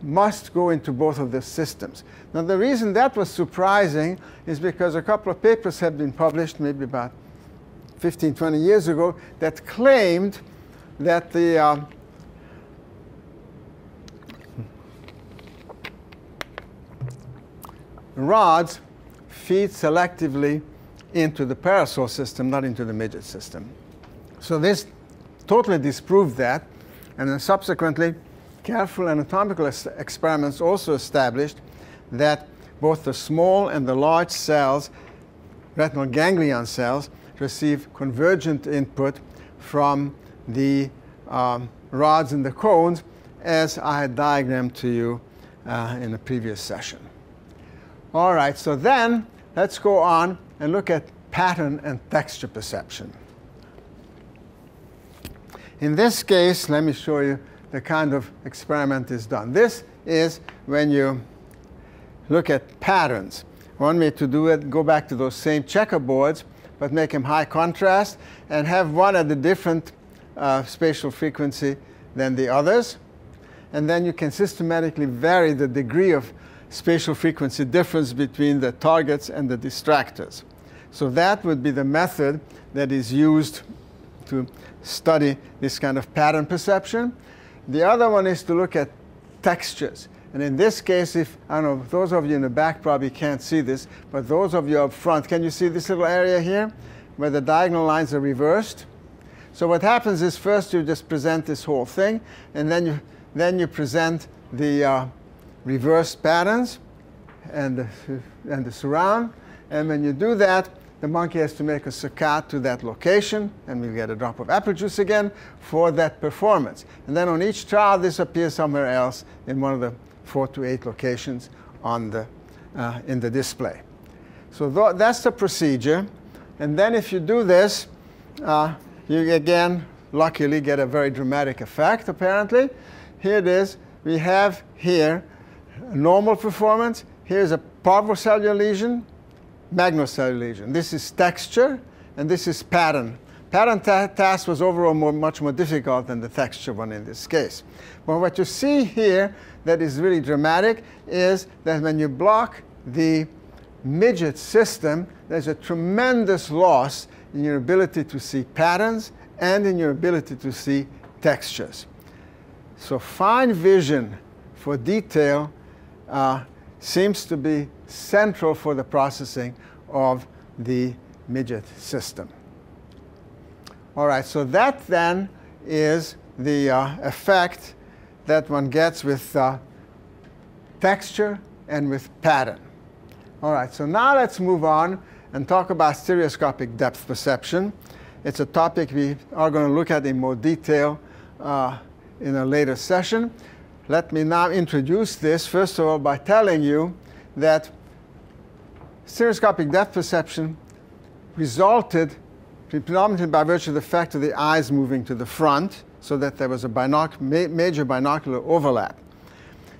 must go into both of the systems. Now, the reason that was surprising is because a couple of papers have been published, maybe about 15, 20 years ago, that claimed that the rods feed selectively into the parasol system, not into the midget system. So this totally disproved that, and then subsequently, careful anatomical experiments also established that both the small and the large cells retinal ganglion cells receive convergent input from the rods and the cones, as I had diagrammed to you in the previous session. All right, so then let's go on and look at pattern and texture perception. In this case, let me show you the kind of experiment is done. This is when you look at patterns. One way to do it, go back to those same checkerboards, but make them high contrast and have one at a different spatial frequency than the others. And then you can systematically vary the degree of spatial frequency difference between the targets and the distractors. So that would be the method that is used to study this kind of pattern perception. The other one is to look at textures. And in this case, if, I don't know, those of you in the back probably can't see this, but those of you up front, can you see this little area here where the diagonal lines are reversed? So what happens is first you just present this whole thing, and then you present the reversed patterns and the surround. And when you do that, the monkey has to make a saccade to that location, and we'll get a drop of apple juice again for that performance. And then on each trial, this appears somewhere else in one of the 4 to 8 locations on the, in the display. So that's the procedure. And then if you do this, you again, luckily, get a very dramatic effect, apparently. Here it is. We have here a normal performance. Here's a parvocellular lesion, magnocellular lesion. This is texture, and this is pattern. Pattern task was overall much more difficult than the texture one in this case. But what you see here that is really dramatic is that when you block the midget system, there's a tremendous loss in your ability to see patterns and in your ability to see textures. So fine vision for detail seems to be central for the processing of the midget system. All right, so that then is the effect that one gets with texture and with pattern. All right, so now let's move on and talk about stereoscopic depth perception. It's a topic we are going to look at in more detail in a later session. Let me now introduce this, first of all, by telling you that stereoscopic depth perception resulted predominantly by virtue of the fact of the eyes moving to the front, so that there was a major binocular overlap.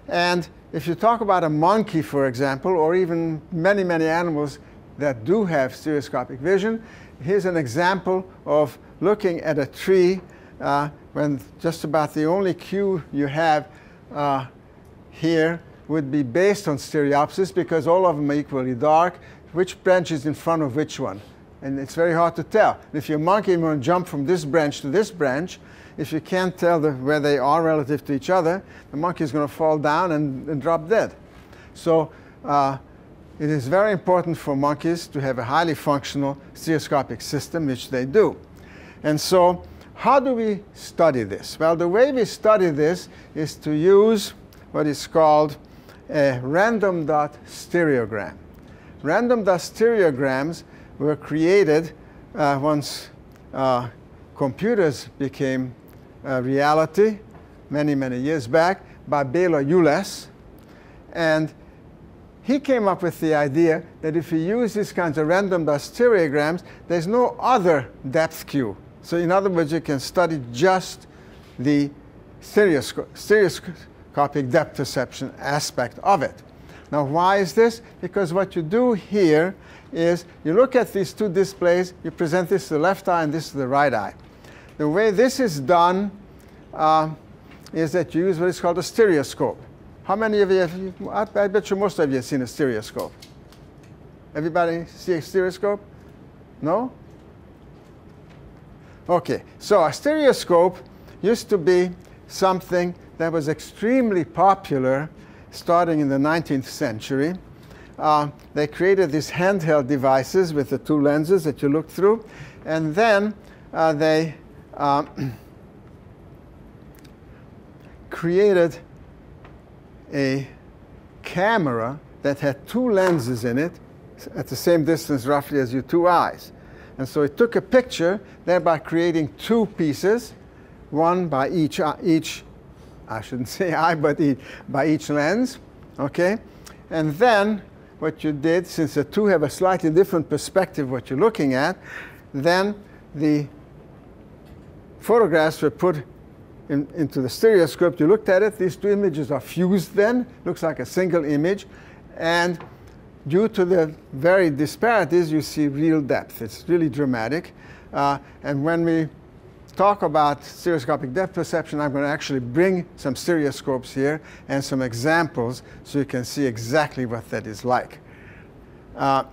And if you talk about a monkey, for example, or even many, many animals that do have stereoscopic vision, here's an example of looking at a tree when just about the only cue you have here would be based on stereopsis, because all of them are equally dark. Which branch is in front of which one? And it's very hard to tell. If you're a monkey and you want to jump from this branch to this branch, if you can't tell where they are relative to each other, the monkey is going to fall down and drop dead. So it is very important for monkeys to have a highly functional stereoscopic system, which they do. And so how do we study this? Well, the way we study this is to use what is called a random dot stereogram. Random dot stereograms were created once computers became a reality many, many years back by Bela Yules. And he came up with the idea that if you use these kinds of random dot stereograms, there's no other depth cue. So in other words, you can study just the stereoscopic depth perception aspect of it. Now, why is this? Because what you do here is you look at these two displays, you present this to the left eye and this to the right eye. The way this is done is that you use what is called a stereoscope. How many of you I bet you most of you have seen a stereoscope. Everybody see a stereoscope? No? Okay, so a stereoscope used to be something that was extremely popular starting in the 19th century. They created these handheld devices with the two lenses that you look through, and then they created a camera that had two lenses in it, at the same distance roughly as your two eyes. And so it took a picture, thereby creating two pieces, one by each, I shouldn't say eye, but by each lens, okay? And then what you did, since the two have a slightly different perspective what you're looking at, then the photographs were put into the stereoscope. You looked at it, these two images are fused then, looks like a single image, and due to the very disparities, you see real depth. It's really dramatic. And when we talk about stereoscopic depth perception, I'm going to actually bring some stereoscopes here and some examples so you can see exactly what that is like. But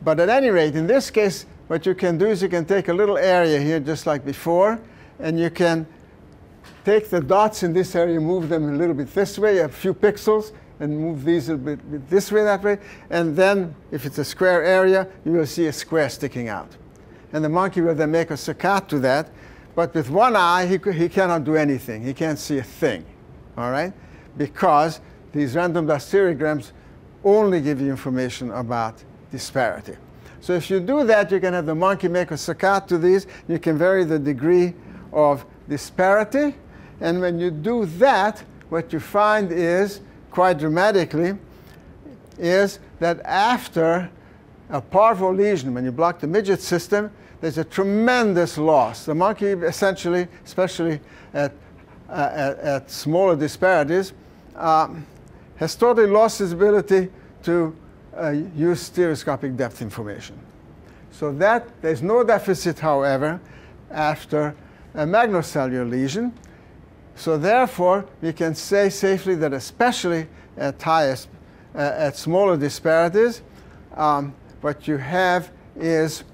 at any rate, in this case, what you can do is you can take a little area here, just like before, and you can take the dots in this area, move them a little bit this way, a few pixels, and move these a bit this way, that way. And then, if it's a square area, you will see a square sticking out. And the monkey will then make a saccade to that. But with one eye, he cannot do anything. He can't see a thing, all right? Because these random dot stereograms only give you information about disparity. So if you do that, you can have the monkey make a saccade to these. You can vary the degree of disparity. And when you do that, what you find is, quite dramatically, is that after a parvo lesion, when you block the midget system, there's a tremendous loss. The monkey essentially, especially at smaller disparities, has totally lost his ability to use stereoscopic depth information. So that there's no deficit, however, after a magnocellular lesion. So therefore, we can say safely that especially at smaller disparities, what you have is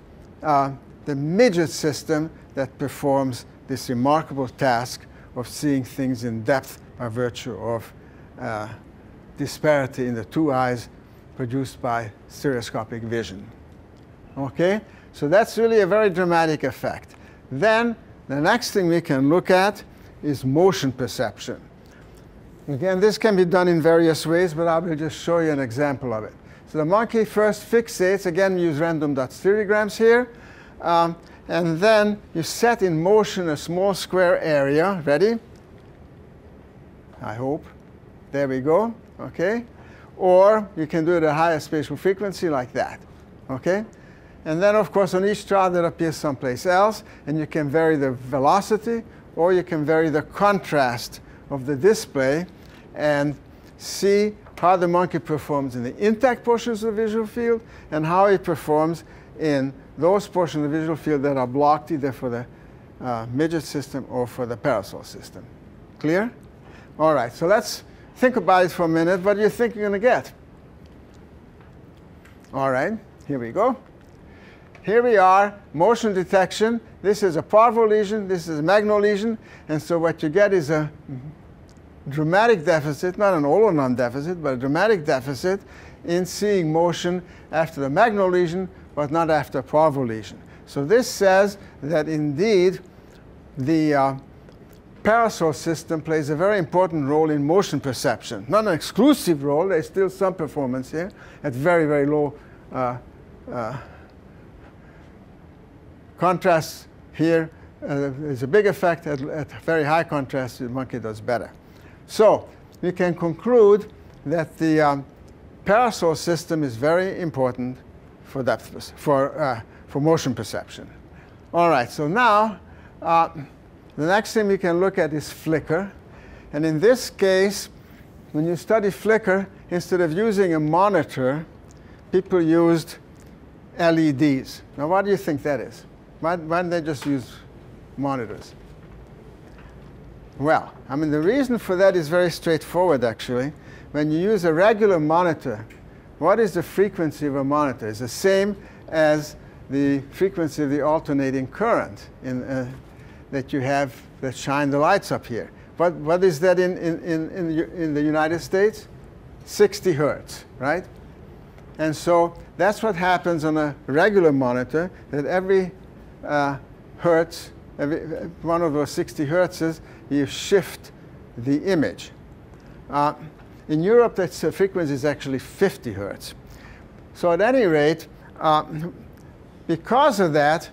the midget system that performs this remarkable task of seeing things in depth by virtue of disparity in the two eyes produced by stereoscopic vision. Okay? So that's really a very dramatic effect. Then the next thing we can look at is motion perception. Again, this can be done in various ways, but I will just show you an example of it. So the monkey first fixates, again, we use random dot stereograms here, and then you set in motion a small square area. Ready? I hope. There we go. Okay? Or you can do it at a higher spatial frequency like that. Okay? And then, of course, on each trial that appears someplace else, and you can vary the velocity, or you can vary the contrast of the display and see how the monkey performs in the intact portions of the visual field and how it performs in those portions of the visual field that are blocked either for the midget system or for the parasol system. Clear? All right, so let's think about it for a minute. What do you think you're going to get? All right, here we go. Here we are, motion detection. This is a parvo lesion, this is a magno lesion, and so what you get is a dramatic deficit, not an all or none deficit, but a dramatic deficit in seeing motion after the magno lesion, but not after a parvo lesion. So this says that indeed the parasol system plays a very important role in motion perception. Not an exclusive role, there's still some performance here at very, very low contrast here. There's a big effect at very high contrast, the monkey does better. So we can conclude that the parasol system is very important for depth, for motion perception. All right, so now the next thing we can look at is flicker. And in this case, when you study flicker, instead of using a monitor, people used LEDs. Now, what do you think that is? Why don't they just use monitors? Well, I mean, the reason for that is very straightforward, actually. When you use a regular monitor, what is the frequency of a monitor? It's the same as the frequency of the alternating current that you have that shine the lights up here. What is that in the United States? 60 hertz, right? And so that's what happens on a regular monitor, that every hertz, one of those 60 hertzes, you shift the image. In Europe, that frequency is actually 50 hertz. So at any rate, because of that,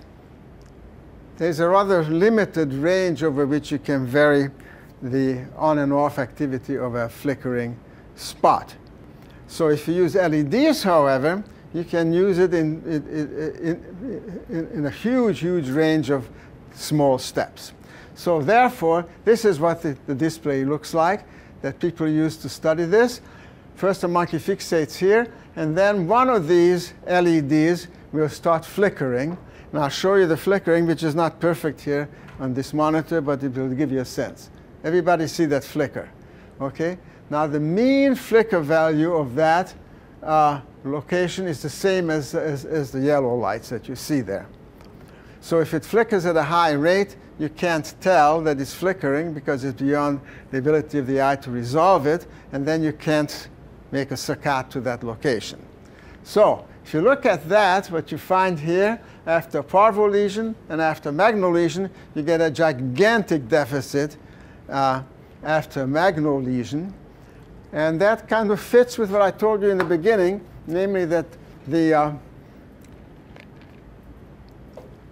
there's a rather limited range over which you can vary the on and off activity of a flickering spot. So if you use LEDs, however, you can use it in a huge, huge range of small steps. So therefore, this is what the display looks like that people use to study this. First, the monkey fixates here, and then one of these LEDs will start flickering. And I'll show you the flickering, which is not perfect here on this monitor, but it will give you a sense. Everybody see that flicker? Okay? Now, the mean flicker value of that location is the same as the yellow lights that you see there. So if it flickers at a high rate, you can't tell that it's flickering because it's beyond the ability of the eye to resolve it, and then you can't make a saccade to that location. So if you look at that, what you find here, after parvo lesion and after magno lesion, you get a gigantic deficit after magno lesion. And that kind of fits with what I told you in the beginning, namely that the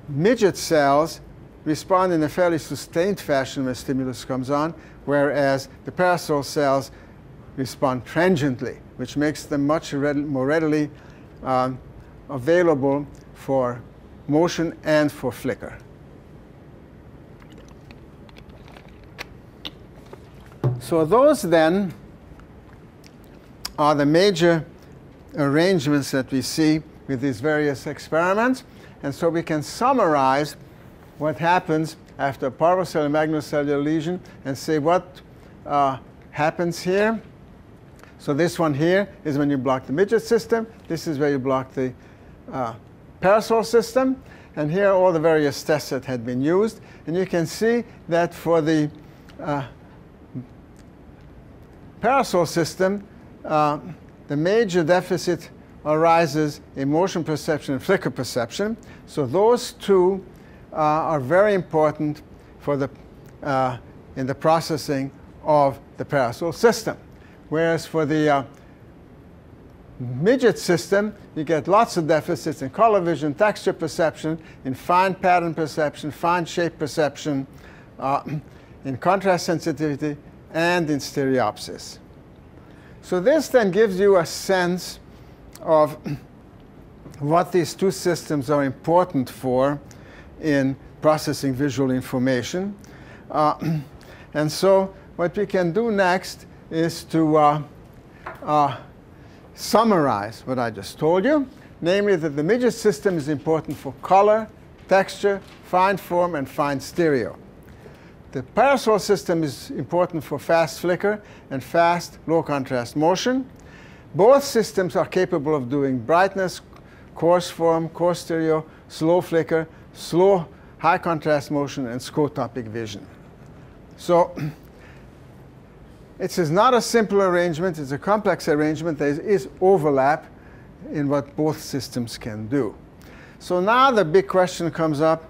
midget cells respond in a fairly sustained fashion when stimulus comes on, whereas the parasol cells respond transiently, which makes them much more readily available for motion and for flicker. So those then are the major arrangements that we see with these various experiments. And so we can summarize what happens after a parvocellular magnocellular lesion and say what happens here. So this one here is when you block the midget system. This is where you block the parasol system. And here are all the various tests that had been used. And you can see that for the parasol system, the major deficit arises in motion perception and flicker perception. So those two are very important for the, in the processing of the parasol system. Whereas for the midget system, you get lots of deficits in color vision, texture perception, in fine pattern perception, fine shape perception, in contrast sensitivity, and in stereopsis. So this then gives you a sense of what these two systems are important for in processing visual information. And so what we can do next is to summarize what I just told you, namely that the midget system is important for color, texture, fine form, and fine stereo. The parasol system is important for fast flicker and fast low contrast motion. Both systems are capable of doing brightness, coarse form, coarse stereo, slow flicker, slow high contrast motion, and scotopic vision. So it is not a simple arrangement, it's a complex arrangement. There is overlap in what both systems can do. So now the big question comes up,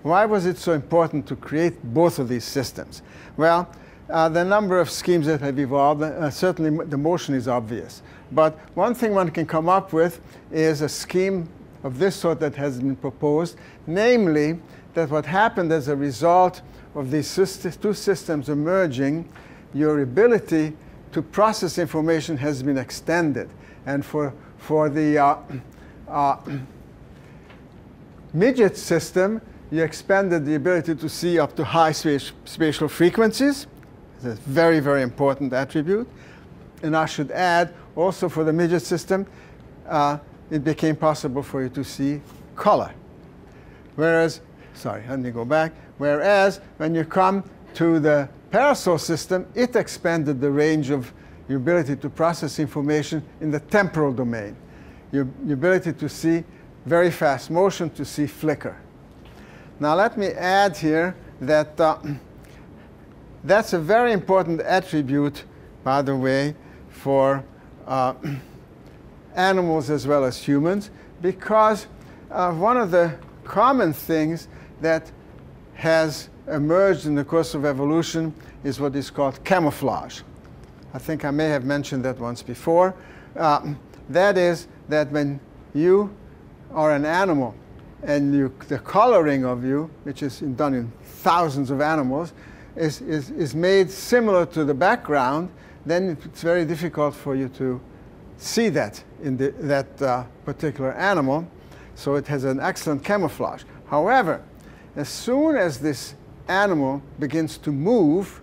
why was it so important to create both of these systems? Well, the number of schemes that have evolved, certainly the motion is obvious. But one thing one can come up with is a scheme of this sort that has been proposed, namely that what happened as a result of these two systems emerging, your ability to process information has been extended. And for the midget system, you expanded the ability to see up to high spatial frequencies. It's a very, very important attribute. And I should add, also for the midget system, it became possible for you to see color. Whereas, sorry, let me go back. Whereas when you come to the parasol system, it expanded the range of your ability to process information in the temporal domain. Your ability to see very fast motion, to see flicker. Now let me add here that that's a very important attribute, by the way, for animals as well as humans, because one of the common things that has emerged in the course of evolution is what is called camouflage. I think I may have mentioned that once before. That is that when you are an animal and the coloring of you, which is done in thousands of animals, is made similar to the background, then it's very difficult for you to see that in that particular animal. So it has an excellent camouflage. However, as soon as this animal begins to move,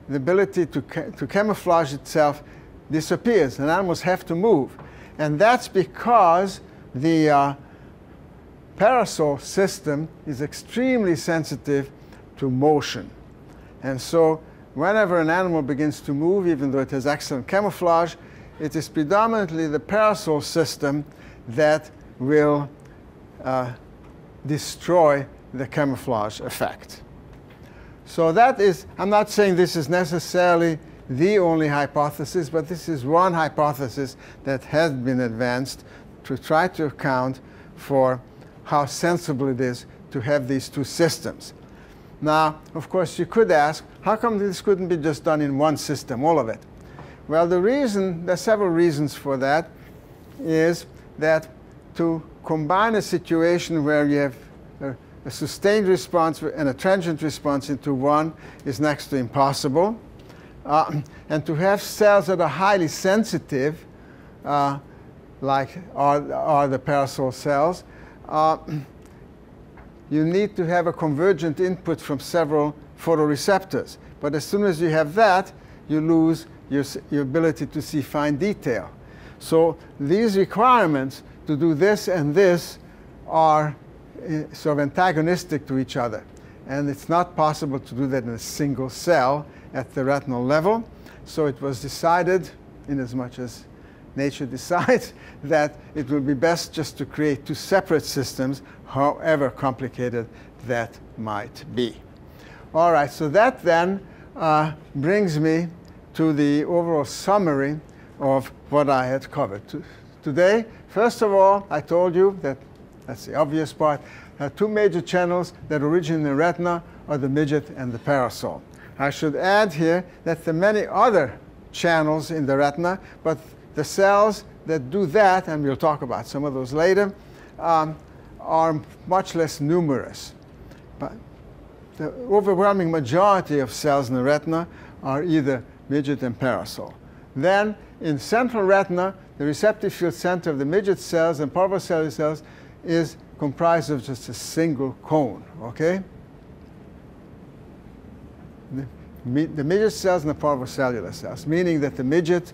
the ability to camouflage itself disappears, and animals have to move. And that's because the parasol system is extremely sensitive to motion. And so whenever an animal begins to move, even though it has excellent camouflage, it is predominantly the parasol system that will destroy the camouflage effect. So that is, I'm not saying this is necessarily the only hypothesis, but this is one hypothesis that has been advanced to try to account for how sensible it is to have these two systems. Now, of course, you could ask, how come this couldn't be just done in one system, all of it? Well, there are several reasons for that, is that to combine a situation where you have a sustained response and a transient response into one is next to impossible. And to have cells that are highly sensitive, like are the parasol cells, you need to have a convergent input from several photoreceptors. But as soon as you have that, you lose your ability to see fine detail. So these requirements to do this and this are sort of antagonistic to each other. And it's not possible to do that in a single cell at the retinal level. So it was decided, inasmuch as nature decides, that it will be best just to create two separate systems, however complicated that might be. All right, so that then brings me to the overall summary of what I had covered today. First of all, I told you that, that's the obvious part, two major channels that originate in the retina are the midget and the parasol. I should add here that there are many other channels in the retina, but the cells that do that, and we'll talk about some of those later, are much less numerous. But the overwhelming majority of cells in the retina are either midget and parasol. Then in central retina, the receptive field center of the midget cells and parvocellular cells is comprised of just a single cone, okay? The midget cells and the parvocellular cells, meaning that the midget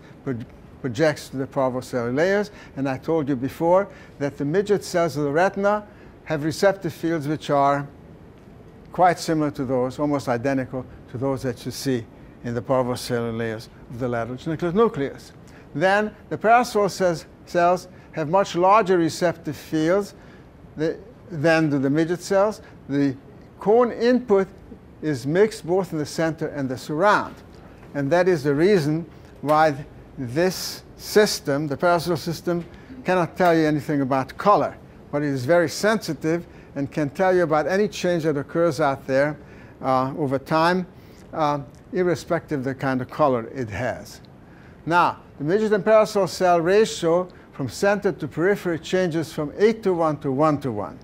projects to the parvocellular layers. And I told you before that the midget cells of the retina have receptive fields which are quite similar to those, almost identical to those that you see in the parvocellular layers of the lateral geniculate nucleus. Then the parasol cells have much larger receptive fields than do the midget cells. The cone input is mixed both in the center and the surround. And that is the reason why this system, the parasol system, cannot tell you anything about color. But it is very sensitive and can tell you about any change that occurs out there over time, irrespective of the kind of color it has. Now, the midget and parasol cell ratio from center to periphery changes from 8:1 to 1:1.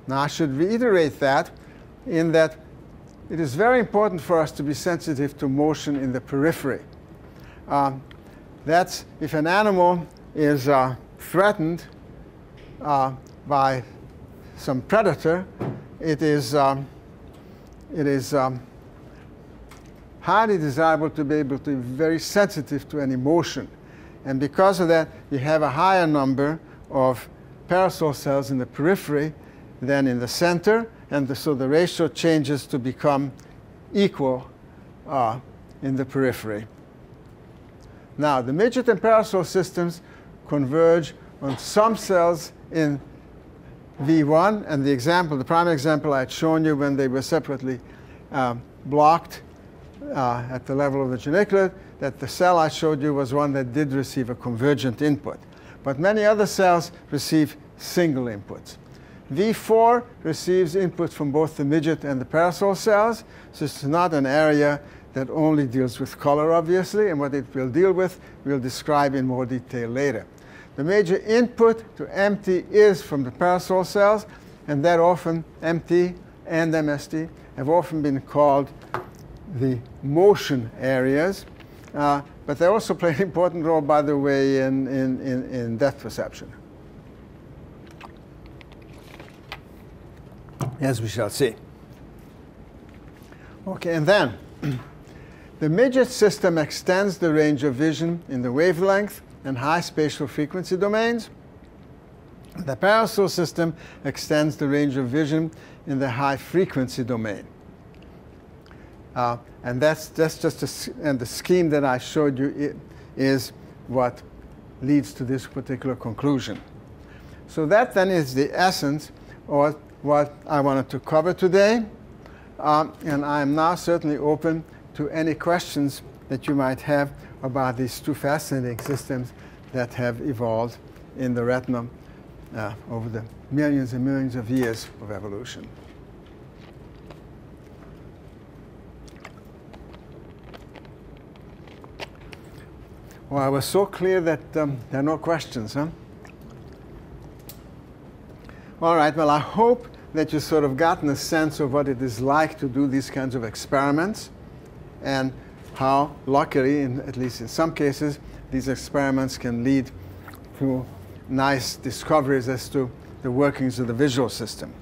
Now, I should reiterate that in that it is very important for us to be sensitive to motion in the periphery. That's if an animal is threatened by some predator, it is highly desirable to be able to be very sensitive to any motion. And because of that, you have a higher number of parasol cells in the periphery than in the center, and so the ratio changes to become equal in the periphery. Now, the midget and parasol systems converge on some cells in V1, and the prime example I had shown you when they were separately blocked at the level of the geniculate, that the cell I showed you was one that did receive a convergent input. But many other cells receive single inputs. V4 receives input from both the midget and the parasol cells, so it's not an area that only deals with color, obviously, and what it will deal with we'll describe in more detail later. The major input to MT is from the parasol cells, and that often MT and MST have often been called the motion areas, but they also play an important role, by the way, in depth perception, as we shall see. Okay, and then the midget system extends the range of vision in the wavelength and high spatial frequency domains. The parasol system extends the range of vision in the high frequency domain. And that's just and the scheme that I showed you is what leads to this particular conclusion. So that then is the essence of what I wanted to cover today. And I am now certainly open to any questions that you might have about these two fascinating systems that have evolved in the retina over the millions and millions of years of evolution. Well, I was so clear that there are no questions, huh? All right, well, I hope that you've sort of gotten a sense of what it is like to do these kinds of experiments, and how, luckily, at least in some cases, these experiments can lead to nice discoveries as to the workings of the visual system.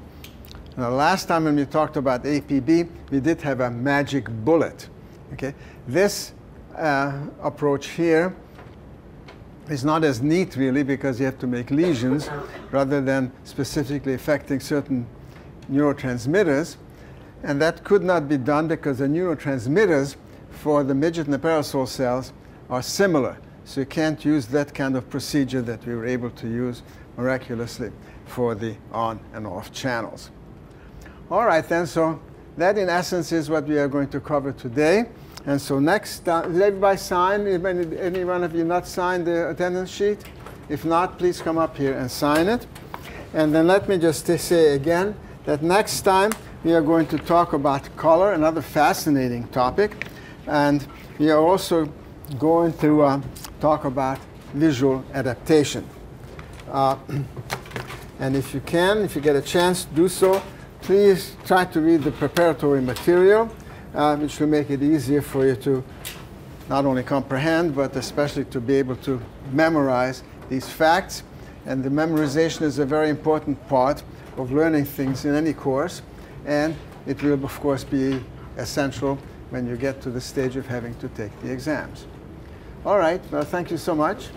Now, last time when we talked about APB, we did have a magic bullet. Okay? This approach here is not as neat, really, because you have to make lesions rather than specifically affecting certain neurotransmitters. And that could not be done because the neurotransmitters for the midget and the parasol cells are similar. So you can't use that kind of procedure that we were able to use miraculously for the on and off channels. All right, then, so that in essence is what we are going to cover today. And so next, did everybody sign? Any one of you not signed the attendance sheet? If not, please come up here and sign it. And then let me just say again that next time we are going to talk about color, another fascinating topic. And we are also going to talk about visual adaptation. And if you get a chance to do so, please try to read the preparatory material, which will make it easier for you to not only comprehend, but especially to be able to memorize these facts. And the memorization is a very important part of learning things in any course. And it will, of course, be essential when you get to the stage of having to take the exams. All right, well, thank you so much.